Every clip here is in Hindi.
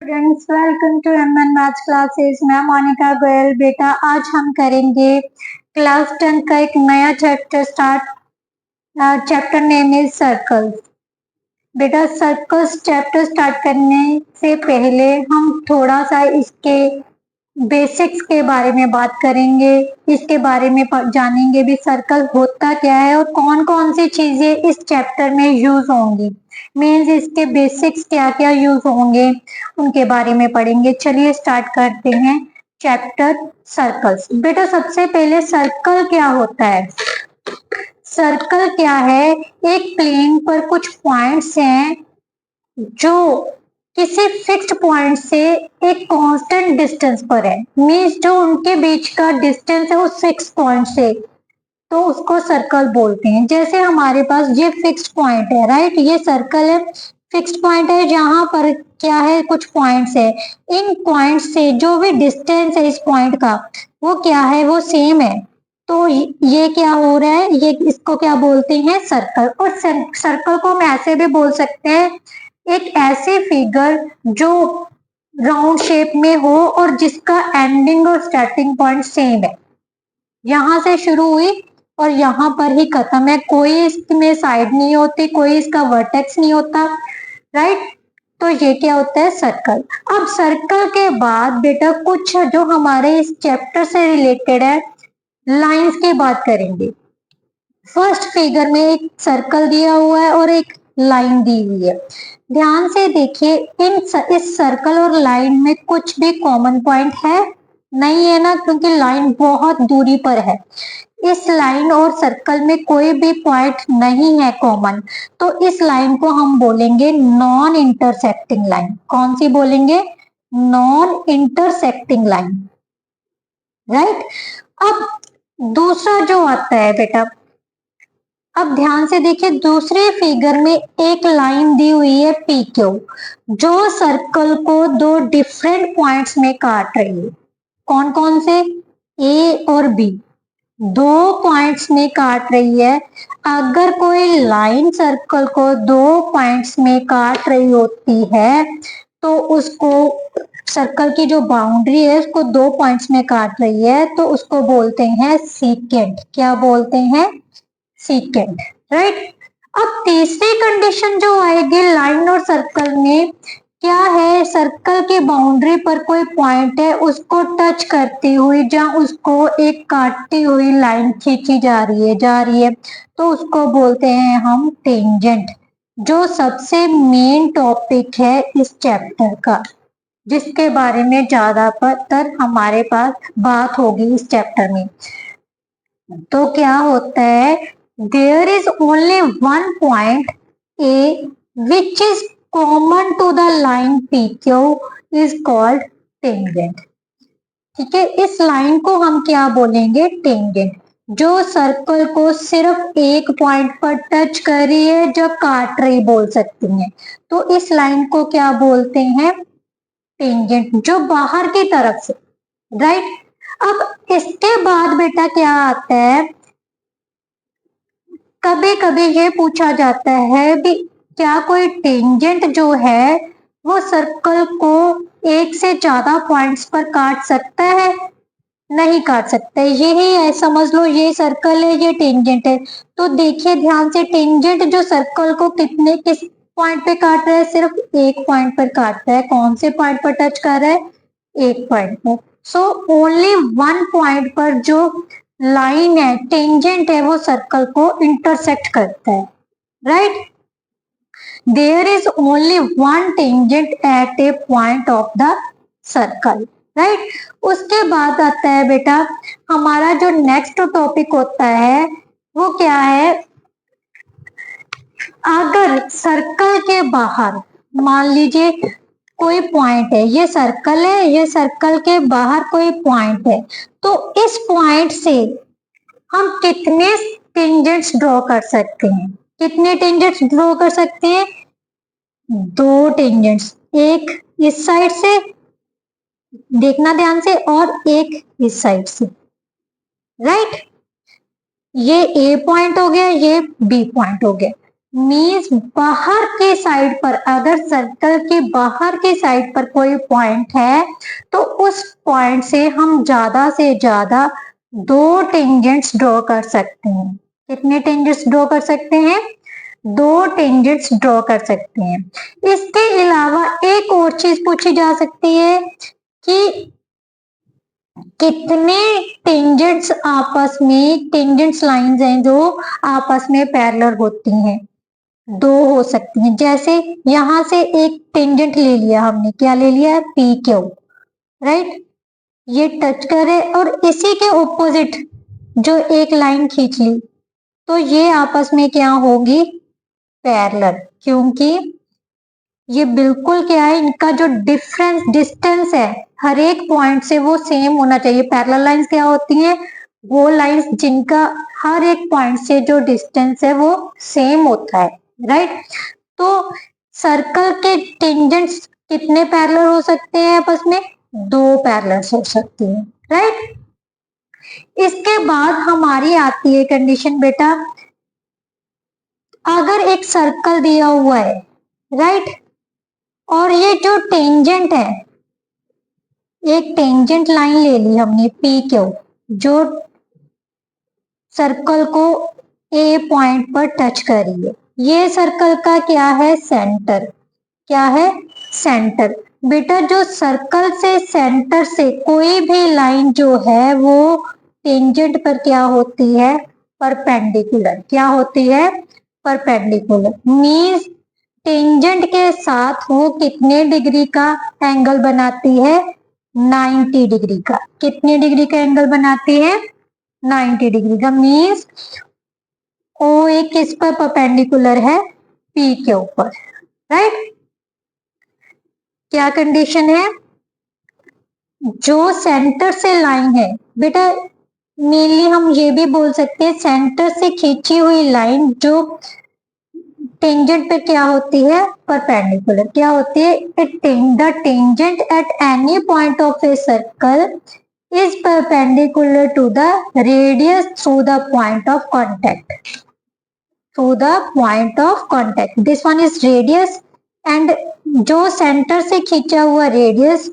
Students, welcome to MN maths classes. मैं मोनिका गोयल। बेटा आज हम करेंगे क्लास 10 का एक नया chapter start. Chapter name is circles. बेटा सर्कल्स चैप्टर स्टार्ट करने से पहले हम थोड़ा सा इसके बेसिक्स के बारे में बात करेंगे, इसके बारे में जानेंगे भी सर्कल होता क्या है और कौन कौन सी चीजें इस चैप्टर में यूज होंगी। मीन्स इसके बेसिक्स क्या क्या यूज होंगे उनके बारे में पढ़ेंगे। चलिए स्टार्ट करते हैं चैप्टर सर्कल्स। बेटा सबसे पहले सर्कल क्या होता है? सर्कल क्या है? एक प्लेन पर कुछ पॉइंट्स हैं जो किसी फिक्स्ड पॉइंट से एक कांस्टेंट डिस्टेंस पर है। मीन्स जो उनके बीच का डिस्टेंस है उस फिक्स पॉइंट से, तो उसको सर्कल बोलते हैं। जैसे हमारे पास ये फिक्स्ड पॉइंट है, राइट, ये सर्कल है, फिक्स्ड पॉइंट है जहां पर क्या है, कुछ पॉइंट्स है। इन पॉइंट से जो भी डिस्टेंस है इस पॉइंट का वो क्या है, वो सेम है। तो ये क्या हो रहा है, ये इसको क्या बोलते हैं, सर्कल। और सर्कल को हम ऐसे भी बोल सकते हैं, एक ऐसे फिगर जो राउंड शेप में हो और जिसका एंडिंग और स्टार्टिंग पॉइंट सेम है। यहां से शुरू हुई और यहाँ पर ही खत्म है, कोई इसमें साइड नहीं होती, कोई इसका वर्टेक्स नहीं होता, राइट। तो ये क्या होता है, सर्कल। अब सर्कल के बाद बेटा कुछ जो हमारे इस चैप्टर से रिलेटेड है, लाइंस की बात करेंगे। फर्स्ट फिगर में एक सर्कल दिया हुआ है और एक लाइन दी हुई है। ध्यान से देखिए, इस सर्कल और लाइन में कुछ भी कॉमन पॉइंट है नहीं है ना, क्योंकि लाइन बहुत दूरी पर है। इस लाइन और सर्कल में कोई भी पॉइंट नहीं है कॉमन, तो इस लाइन को हम बोलेंगे नॉन इंटरसेक्टिंग लाइन। कौन सी बोलेंगे? Non intersecting line, right. अब दूसरा जो आता है बेटा, अब ध्यान से देखिए, दूसरे फिगर में एक लाइन दी हुई है पी क्यू, जो सर्कल को दो डिफरेंट पॉइंट्स में काट रही है। कौन कौन से? ए और बी, दो पॉइंट्स में काट रही है। अगर कोई लाइन सर्कल को दो पॉइंट्स में काट रही होती है तो उसको, सर्कल की जो बाउंड्री है उसको दो पॉइंट्स में काट रही है तो उसको बोलते हैं सीकेंट। क्या बोलते हैं? Secant, right. अब तीसरी कंडीशन जो आएगी लाइन और सर्कल में, क्या है, सर्कल के बाउंड्री पर कोई पॉइंट है, उसको टच करती हुई जहां उसको एक काटती हुई लाइन खींची जा रही है, तो उसको बोलते हैं हम टेंजेंट, जो सबसे मेन टॉपिक है इस चैप्टर का, जिसके बारे में ज्यादातर हमारे पास बात होगी इस चैप्टर में। तो क्या होता है, there is only one point A which is common to the line P Q is called tangent. ठीक है, इस लाइन को हम क्या बोलेंगे? टेंजेंट, जो सर्कल को सिर्फ एक पॉइंट पर टच कर रही है, जो काट रही बोल सकती हैं, तो इस लाइन को क्या बोलते हैं? टेंजेंट, जो बाहर की तरफ से, राइट। अब इसके बाद बेटा क्या आता है, कभी कभी ये पूछा जाता है भी क्या कोई टेंजेंट जो है वो सर्कल को एक से ज्यादा पॉइंट्स पर काट सकता है? नहीं काट सकता। यही है, समझ लो ये सर्कल है, ये टेंजेंट है। तो देखिए ध्यान से, टेंजेंट जो सर्कल को किस पॉइंट पे काट रहा है? सिर्फ एक पॉइंट पर काट रहा है। कौन से पॉइंट पर टच कर रहा है? एक पॉइंट पर। सो ओनली वन पॉइंट पर जो लाइन है, टेंजेंट है, वो सर्कल को इंटरसेक्ट करता है, right. There is only one tangent at a point of the circle, right. उसके बाद आता है बेटा हमारा जो नेक्स्ट टॉपिक होता है वो क्या है, अगर सर्कल के बाहर मान लीजिए कोई पॉइंट है, ये सर्कल है, ये सर्कल के बाहर कोई पॉइंट है, तो इस पॉइंट से हम कितने टेंजेंट्स ड्रॉ कर सकते हैं? कितने टेंजेंट्स ड्रॉ कर सकते हैं? दो टेंजेंट्स, एक इस साइड से, देखना ध्यान से, और एक इस साइड से, राइट। ये ए पॉइंट हो गया, ये बी पॉइंट हो गया। मीन्स बाहर के साइड पर, अगर सर्कल के बाहर के साइड पर कोई पॉइंट है तो उस पॉइंट से हम ज्यादा से ज्यादा 2 टेंजेंट्स ड्रॉ कर सकते हैं। कितने टेंजेंट्स ड्रॉ कर सकते हैं? 2 टेंजेंट्स ड्रॉ कर सकते हैं। इसके अलावा एक और चीज पूछी जा सकती है कि कितने टेंजेंट्स आपस में, टेंजेंट्स लाइंस हैं जो आपस में पैरेलल होती हैं। 2 हो सकती हैं। जैसे यहां से एक टेंजेंट ले लिया हमने, क्या ले लिया? P Q, right. ये टच करे और इसी के ऑपोजिट जो एक लाइन खींच ली तो ये आपस में क्या होगी? पैरेलल। क्योंकि ये बिल्कुल क्या है, इनका जो डिफरेंस डिस्टेंस है हर एक पॉइंट से वो सेम होना चाहिए। पैरेलल लाइंस क्या होती हैं? वो लाइंस जिनका हर एक पॉइंट से जो डिस्टेंस है वो सेम होता है, राइट। तो सर्कल के टेंजेंट्स कितने पैरेलल हो सकते हैं आपस में? 2 पैरेलल हो सकती हैं, राइट। इसके बाद हमारी आती है कंडीशन बेटा, अगर एक सर्कल दिया हुआ है, राइट, और ये जो टेंजेंट है, एक टेंजेंट लाइन ले ली हमने पी क्यू, जो सर्कल को ए पॉइंट पर टच कर रही है। ये सर्कल का क्या है? सेंटर। क्या है? सेंटर। बेटा जो सर्कल से सेंटर से कोई भी लाइन जो है वो टेंजेंट पर क्या होती है? परपेंडिकुलर। क्या होती है? परपेंडिकुलर। मीन्स टेंजेंट के साथ वो कितने डिग्री का एंगल बनाती है? 90 डिग्री का। कितने डिग्री का एंगल बनाती है? 90 डिग्री का। मीन्स ओ एक किस पर परपेंडिकुलर है? पी के ऊपर, राइट। क्या कंडीशन है? जो सेंटर से लाइन है बेटा, मेनली हम ये भी बोल सकते हैं सेंटर से खींची हुई लाइन जो टेंजेंट पे क्या होती है? परपेंडिकुलर। क्या होती है? The tangent at any point of a circle is perpendicular to the radius through the point of contact. Through the point of contact. This one is radius and जो सेंटर से खींचा हुआ रेडियस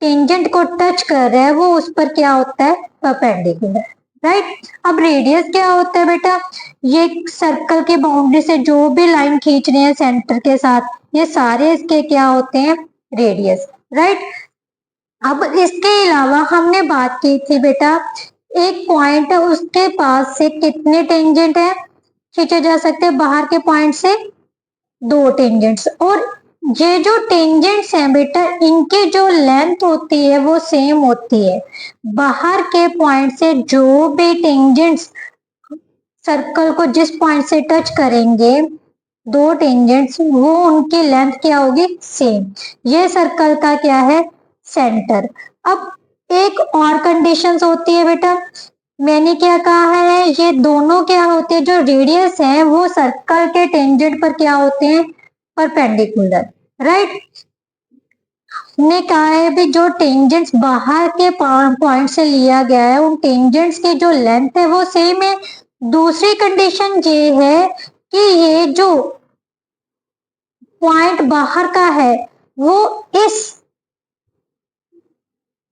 टेंजेंट को टच कर रहा है वो उस पर क्या होता है? Perpendicular, right. अब रेडियस क्या होता है बेटा? ये सर्कल के बाउंड्री से जो भी लाइन खींच रहे हैं सेंटर के साथ, ये सारे इसके क्या होते हैं? Radius, right. अब इसके अलावा हमने बात की थी बेटा, एक पॉइंट है उसके पास से कितने टेंजेंट है खींचे जा सकते हैं? बाहर के पॉइंट से 2 टेंजेंट्स। और ये जो टेंजेंट्स हैं बेटा, इनकी जो लेंथ होती है वो सेम होती है। बाहर के पॉइंट से जो भी टेंजेंट्स सर्कल को जिस पॉइंट से टच करेंगे 2 टेंजेंट्स, वो उनकी लेंथ क्या होगी? सेम। ये सर्कल का क्या है? सेंटर। अब एक और कंडीशंस होती है बेटा, मैंने क्या कहा है, ये दोनों क्या होते हैं, जो रेडियस है वो सर्कल के टेंजेंट पर क्या होते हैं? Perpendicular, right. ने कहा है भी जो टेंजेंट्स बाहर के पॉइंट से लिया गया है उन टेंजेंट्स की जो लेंथ है वो सेम है। दूसरी कंडीशन ये है कि ये जो पॉइंट बाहर का है वो इस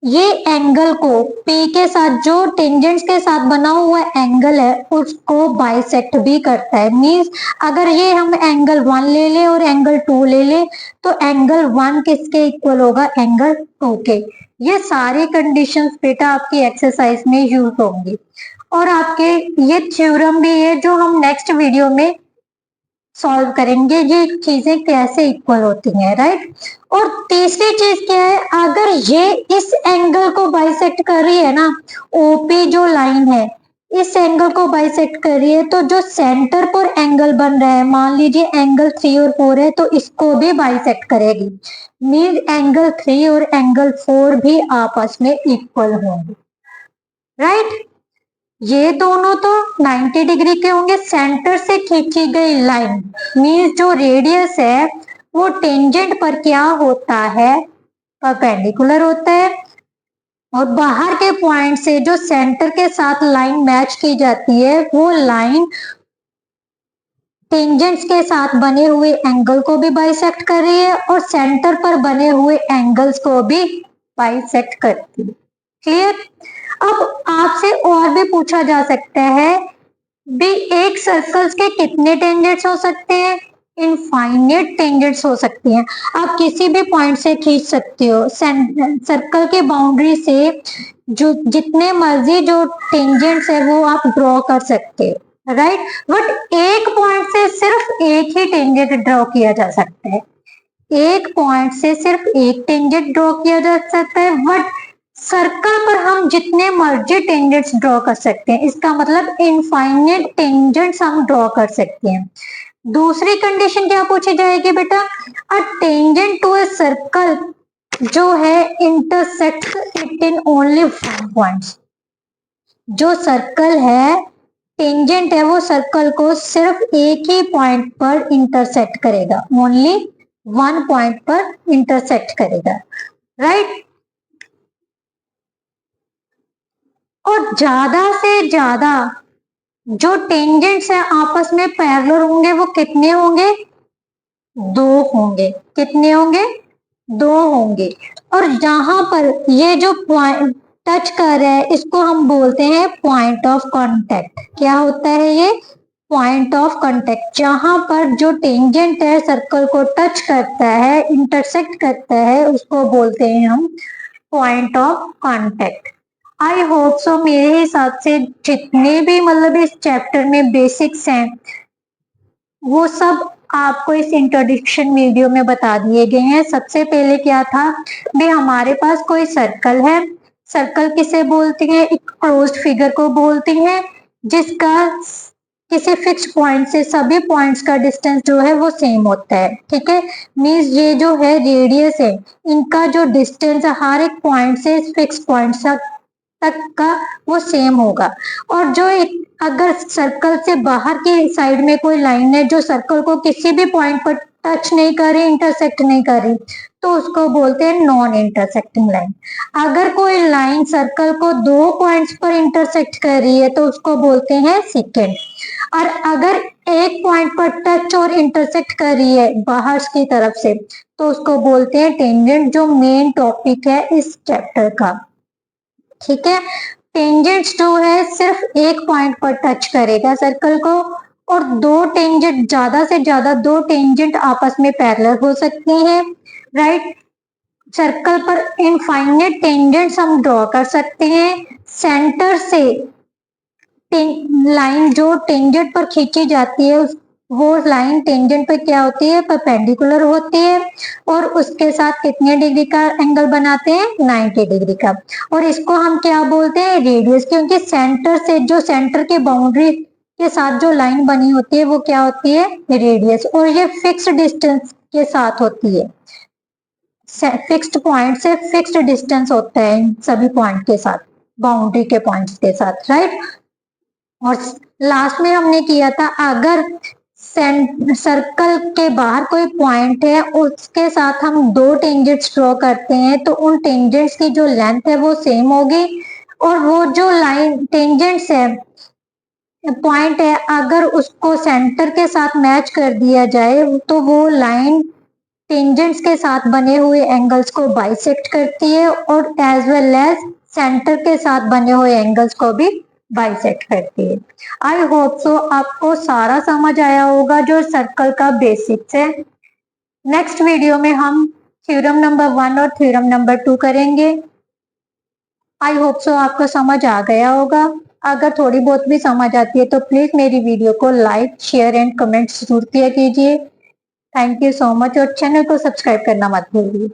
ये एंगल को P के साथ, जो टेंजेंट्स के साथ बना हुआ एंगल है उसको बाइसेक्ट भी करता है। मींस अगर ये हम एंगल 1 ले ले और एंगल 2 ले ले तो एंगल 1 किसके इक्वल होगा? एंगल 2 के। ये सारी कंडीशंस बेटा आपकी एक्सरसाइज में यूज होंगी और आपके ये थ्योरम भी है जो हम नेक्स्ट वीडियो में सॉल्व करेंगे, ये चीजें कैसे इक्वल होती हैं, राइट। और तीसरी चीज क्या है, अगर ये इस एंगल को बाइसेक्ट कर रही है ना, ओपी जो लाइन है इस एंगल को बाइसेक्ट कर रही है, तो जो सेंटर पर एंगल बन रहा है, मान लीजिए एंगल 3 और 4 है, तो इसको भी बाइसेक्ट करेगी। मीन एंगल 3 और एंगल 4 भी आपस में इक्वल होंगे, राइट। ये दोनों तो 90 डिग्री के होंगे। सेंटर से खींची गई लाइन मीन्स जो रेडियस है वो टेंजेंट पर क्या होता है? परपेंडिकुलर होता है। और बाहर के पॉइंट से जो सेंटर के साथ लाइन मैच की जाती है वो लाइन टेंजेंट्स के साथ बने हुए एंगल को भी बाइसेक्ट कर रही है और सेंटर पर बने हुए एंगल्स को भी बाइसेक्ट करती है। क्लियर? अब आपसे और भी पूछा जा सकता है भी एक सर्कल्स के कितने टेंजेंट्स हो सकते हैं? इनफाइनेट टेंजेंट्स हो सकते हैं। आप किसी भी पॉइंट से खींच सकते हो, सर्कल के बाउंड्री से जो जितने मर्जी जो टेंजेंट्स है वो आप ड्रॉ कर सकते हो, राइट? बट एक पॉइंट से सिर्फ एक ही टेंजेंट ड्रॉ किया जा सकता है। एक पॉइंट से सिर्फ एक टेंजेंट ड्रॉ किया जा सकता है, बट सर्कल पर हम जितने मर्जी टेंजेंट्स ड्रॉ कर सकते हैं। इसका मतलब इनफाइनेट टेंजेंट्स हम ड्रॉ कर सकते हैं। दूसरी कंडीशन क्या पूछी जाएगी बेटा? A tangent to a circle जो है intersect it in only one point. जो सर्कल है, टेंजेंट है, वो सर्कल को सिर्फ एक ही पॉइंट पर इंटरसेक्ट करेगा, ओनली वन पॉइंट पर इंटरसेक्ट करेगा, राइट? और ज्यादा से ज्यादा जो टेंजेंट्स है आपस में पैरेलल होंगे वो कितने होंगे? दो होंगे। कितने होंगे? दो होंगे। और जहां पर ये जो पॉइंट टच कर रहा है इसको हम बोलते हैं पॉइंट ऑफ कांटेक्ट। क्या होता है ये? Point of contact. जहां पर जो टेंजेंट है सर्कल को टच करता है, इंटरसेक्ट करता है, उसको बोलते हैं हम point of contact. I hope so मेरे हिसाब से जितने भी मतलब इस चैप्टर में बेसिक्स हैं वो सब आपको इस इंट्रोडक्शन वीडियो में बता दिए गए हैं। सबसे पहले क्या था भी हमारे पास कोई सर्कल है। सर्कल किसे बोलते हैं? एक क्लोज्ड फिगर को बोलते हैं जिसका किसी फिक्स पॉइंट से सभी पॉइंट्स का डिस्टेंस जो है वो सेम होता है। ठीक है, मीन्स ये जो है रेडियस है, इनका जो डिस्टेंस है हर एक पॉइंट से फिक्स पॉइंट तक का वो सेम होगा। और जो एक अगर सर्कल से बाहर की साइड में कोई लाइन है जो सर्कल को किसी भी पॉइंट पर टच नहीं कर रही, इंटरसेक्ट नहीं कर रही, तो उसको बोलते हैं नॉन इंटरसेक्टिंग लाइन। अगर कोई लाइन सर्कल को दो पॉइंट्स पर इंटरसेक्ट कर रही है तो उसको बोलते हैं सेकेंड। और अगर एक पॉइंट पर टच और इंटरसेक्ट कर रही है बाहर की तरफ से तो उसको बोलते हैं टेंजेंट, जो मेन टॉपिक है इस चैप्टर का। ठीक है, टेंजेंट्स जो है सिर्फ एक पॉइंट पर टच करेगा सर्कल को, और दो टेंजेंट, ज्यादा से ज्यादा दो टेंजेंट आपस में पैरेलल हो सकते हैं, राइट? सर्कल पर इनफाइनाइट टेंजेंट्स हम ड्रॉ कर सकते हैं। सेंटर से लाइन जो टेंजेंट पर खींची जाती है वो लाइन टेंजेंट पे क्या होती है? परपेंडिकुलर होती है, और उसके साथ कितने डिग्री का एंगल बनाते हैं? 90 डिग्री का। और इसको हम क्या बोलते हैं? रेडियस, क्योंकि सेंटर से जो सेंटर के बाउंड्री के साथ जो लाइन बनी होती है वो क्या होती है? रेडियस। और ये फिक्स्ड डिस्टेंस के साथ होती है, फिक्स्ड पॉइंट से फिक्स्ड डिस्टेंस होता है इन सभी पॉइंट के साथ, बाउंड्री के पॉइंट्स के साथ, राइट? और लास्ट में हमने किया था अगर सर्कल के बाहर कोई पॉइंट है उसके साथ हम दो टेंजेंट्स ड्रॉ करते हैं तो उन टेंजेंट्स की जो लेंथ है वो सेम होगी, और वो जो लाइन टेंजेंट्स है पॉइंट है अगर उसको सेंटर के साथ मैच कर दिया जाए तो वो लाइन टेंजेंट्स के साथ बने हुए एंगल्स को बाइसेक्ट करती है, और एज वेल एज सेंटर के साथ बने हुए एंगल्स को भी बाइसेक्ट करती है। आई होप सो आपको सारा समझ आया होगा जो सर्कल का बेसिक्स है। नेक्स्ट वीडियो में हम थ्योरम नंबर 1 और थ्योरम नंबर 2 करेंगे। आई होप सो आपको समझ आ गया होगा। अगर थोड़ी बहुत भी समझ आती है तो प्लीज मेरी वीडियो को लाइक, शेयर एंड कमेंट जरूर किया कीजिए। थैंक यू सो मच, और चैनल को सब्सक्राइब करना मत भूलिए।